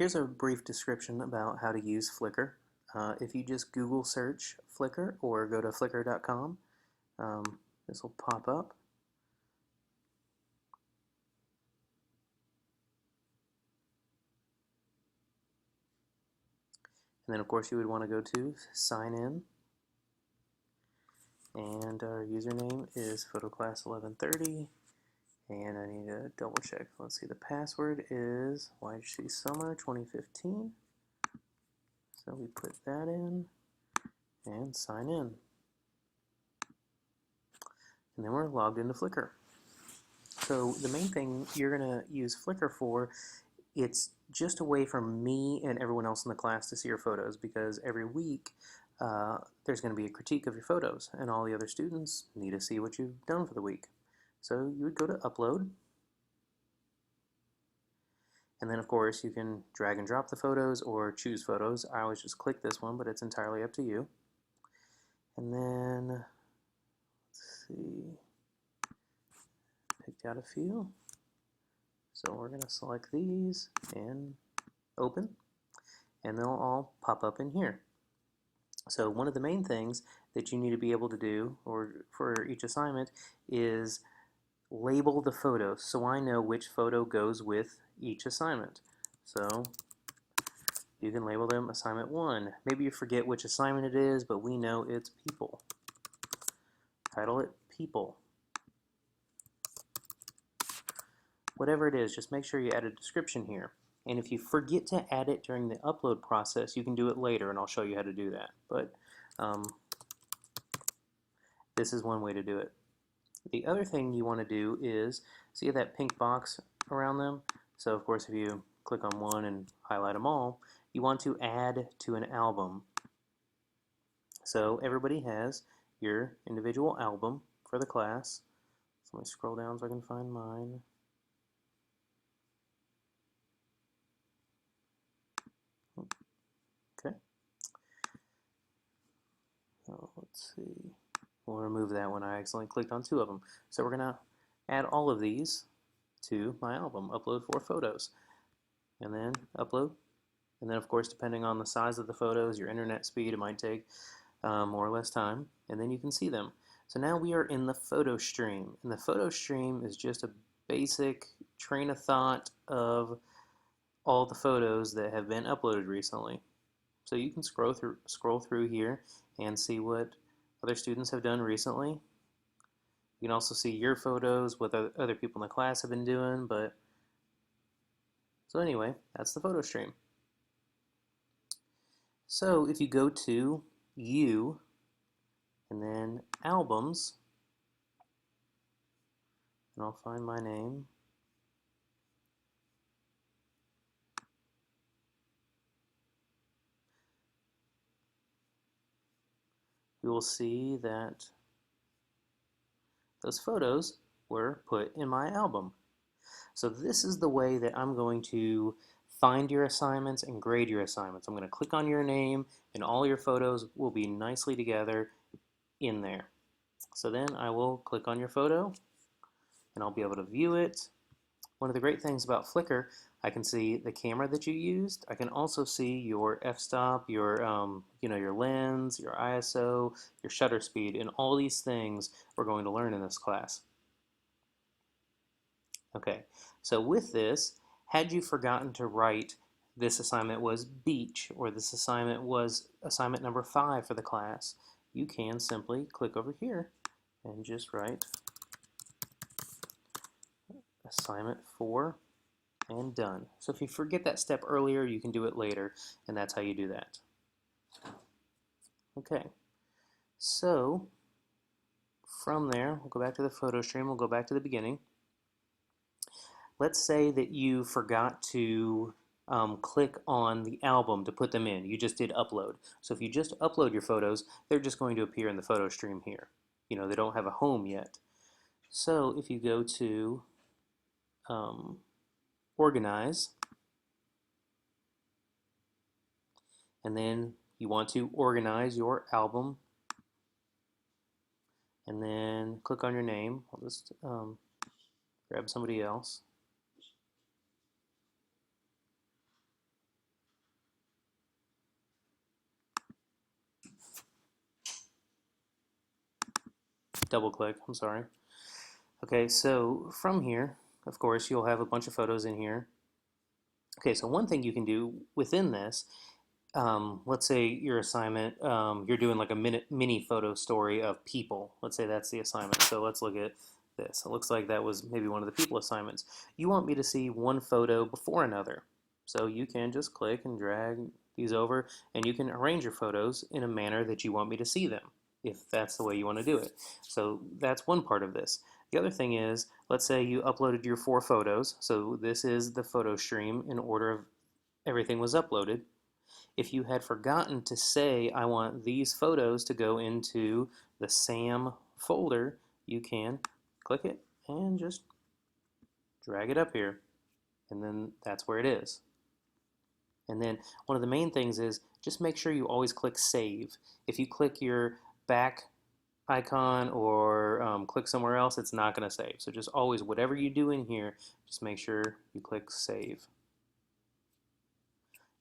Here's a brief description about how to use Flickr. If you just Google search Flickr or go to flickr.com, this will pop up. And then of course you would want to go to sign in, and our username is photoclass1130, and I need to double check. Let's see, the password is YHC Summer 2015. So we put that in and sign in. And then we're logged into Flickr. So the main thing you're going to use Flickr for, it's just a way for me and everyone else in the class to see your photos, because every week there's going to be a critique of your photos, and all the other students need to see what you've done for the week. So you would go to upload, and then of course you can drag and drop the photos or choose photos. I always just click this one, but it's entirely up to you. And then, let's see, picked out a few. So we're going to select these and open, and they'll all pop up in here. So one of the main things that you need to be able to do, or for each assignment, is label the photos so I know which photo goes with each assignment. So you can label them assignment 1. Maybe you forget which assignment it is, but we know it's people. Title it people. Whatever it is, just make sure you add a description here. And if you forget to add it during the upload process, you can do it later, and I'll show you how to do that. But this is one way to do it. The other thing you want to do is, see that pink box around them? So of course if you click on one and highlight them all, you want to add to an album. So everybody has your individual album for the class. So let me scroll down so I can find mine. Okay. So let's see. We'll remove that one. I accidentally clicked on 2 of them. So we're going to add all of these to my album. Upload 4 photos. And then upload. And then of course, depending on the size of the photos, your internet speed, it might take more or less time. And then you can see them. So now we are in the photo stream. And the photo stream is just a basic train of thought of all the photos that have been uploaded recently. So you can scroll through here and see what other students have done recently. You can also see your photos, what other people in the class have been doing. But so anyway, that's the photo stream. So if you go to You and then Albums, and I'll find my name. You will see that those photos were put in my album. So this is the way that I'm going to find your assignments and grade your assignments. I'm going to click on your name, and all your photos will be nicely together in there. So then I will click on your photo, and I'll be able to view it. One of the great things about Flickr, I can see the camera that you used. I can also see your f-stop, your your lens, your ISO, your shutter speed, and all these things we're going to learn in this class. Okay, so with this, had you forgotten to write this assignment was beach, or this assignment was assignment number 5 for the class, you can simply click over here and just write assignment 4 and done. So if you forget that step earlier, you can do it later, and that's how you do that. Okay, so from there, we'll go back to the photo stream, we'll go back to the beginning. Let's say that you forgot to click on the album to put them in. You just did upload. So if you just upload your photos, they're just going to appear in the photo stream here. You know, they don't have a home yet. So if you go to Organize, and then you want to organize your album, and then click on your name. I'll just grab somebody else. double click, I'm sorry. Okay, so from here, of course, you'll have a bunch of photos in here. Okay, so one thing you can do within this, let's say your assignment, you're doing like a mini photo story of people. Let's say that's the assignment. So let's look at this. It looks like that was maybe one of the people assignments. You want me to see one photo before another. So you can just click and drag these over, and you can arrange your photos in a manner that you want me to see them, if that's the way you want to do it. So that's one part of this. The other thing is, let's say you uploaded your 4 photos. So this is the photo stream in order of everything was uploaded. If you had forgotten to say, I want these photos to go into the SAM folder, you can click it and just drag it up here. And then that's where it is. And then one of the main things is just make sure you always click save. If you click your back icon or click somewhere else, it's not going to save. So just always, whatever you do in here, just make sure you click save.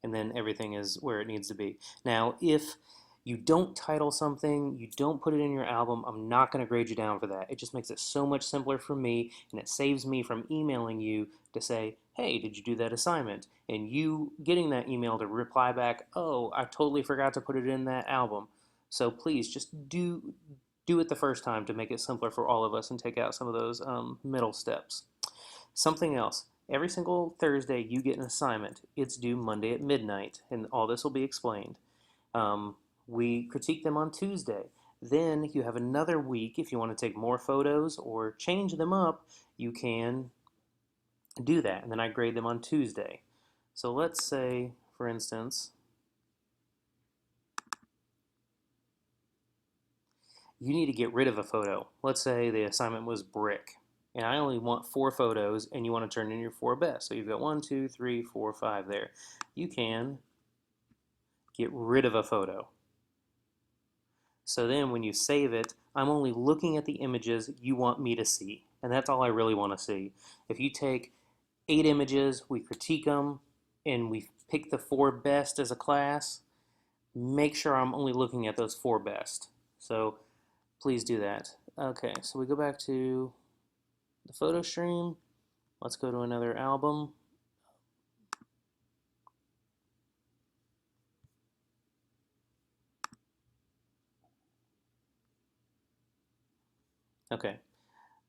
And then everything is where it needs to be. Now, if you don't title something, you don't put it in your album, I'm not going to grade you down for that. It just makes it so much simpler for me, and it saves me from emailing you to say, hey, did you do that assignment? And you getting that email to reply back, oh, I totally forgot to put it in that album. So please just do it the first time to make it simpler for all of us and take out some of those middle steps. Something else. Every single Thursday you get an assignment. It's due Monday at midnight, and all this will be explained. We critique them on Tuesday. Then you have another week. If you want to take more photos or change them up, you can do that. And then I grade them on Tuesday. So let's say, for instance, you need to get rid of a photo. Let's say the assignment was brick, and I only want 4 photos, and you want to turn in your 4 best. So you've got 1, 2, 3, 4, 5 there. You can get rid of a photo. So then when you save it, I'm only looking at the images you want me to see, and that's all I really want to see. If you take 8 images, we critique them, and we pick the 4 best as a class, make sure I'm only looking at those 4 best. So please do that. Okay, so we go back to the photo stream. Let's go to another album. Okay,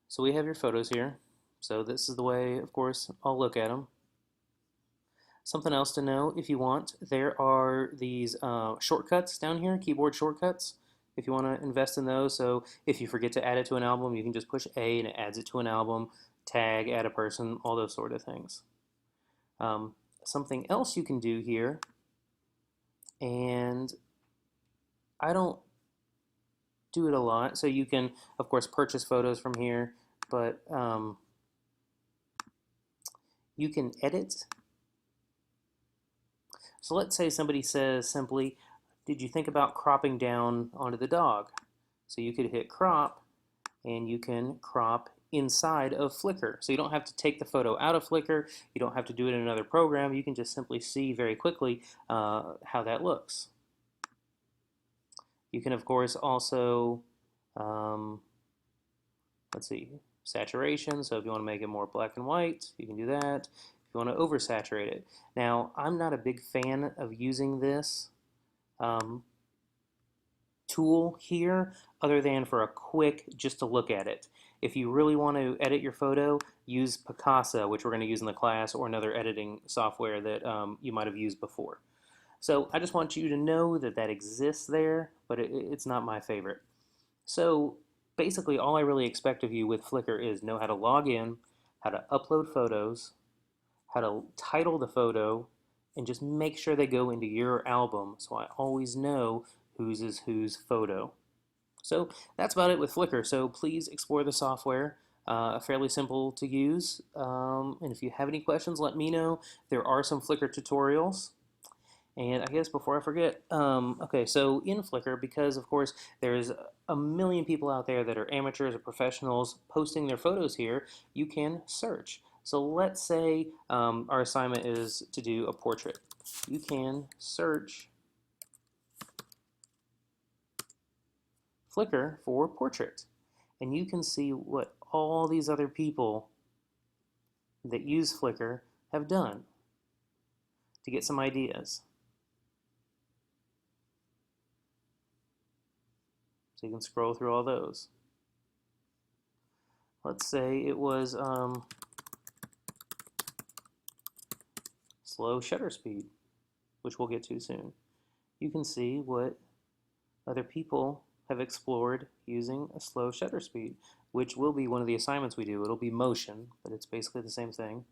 so we have your photos here. So this is the way, of course, I'll look at them. Something else to know, if you want, there are these shortcuts down here, keyboard shortcuts, if you want to invest in those. So if you forget to add it to an album, you can just push A and it adds it to an album, tag, add a person, all those sort of things. Something else you can do here, and I don't do it a lot, so you can, of course, purchase photos from here, but you can edit. So let's say somebody says simply, did you think about cropping down onto the dog? So you could hit crop, and you can crop inside of Flickr. So you don't have to take the photo out of Flickr. You don't have to do it in another program. You can just simply see very quickly how that looks. You can, of course, also, let's see, saturation. So if you want to make it more black and white, you can do that. If you want to oversaturate it. Now, I'm not a big fan of using this tool here other than for a quick, just to look at it. If you really want to edit your photo, use Picasa, which we're going to use in the class, or another editing software that you might have used before. So I just want you to know that that exists there, but it's not my favorite. So basically all I really expect of you with Flickr is know how to log in, how to upload photos, how to title the photo, and just make sure they go into your album so I always know whose is whose photo. So that's about it with Flickr. So please explore the software. Fairly simple to use. And if you have any questions, let me know. There are some Flickr tutorials. And I guess before I forget, okay, so in Flickr, because of course there's a million people out there that are amateurs or professionals posting their photos here, you can search. So let's say our assignment is to do a portrait. You can search Flickr for portrait. and you can see what all these other people that use Flickr have done to get some ideas. So you can scroll through all those. Let's say it was slow shutter speed, which we'll get to soon. You can see what other people have explored using a slow shutter speed, which will be one of the assignments we do. It'll be motion, but it's basically the same thing.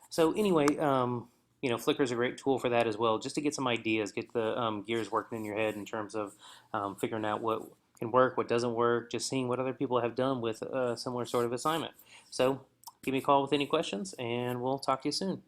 So anyway, Flickr is a great tool for that as well, just to get some ideas, get the gears working in your head in terms of figuring out what can work, what doesn't work, just seeing what other people have done with a similar sort of assignment. So give me a call with any questions, and we'll talk to you soon.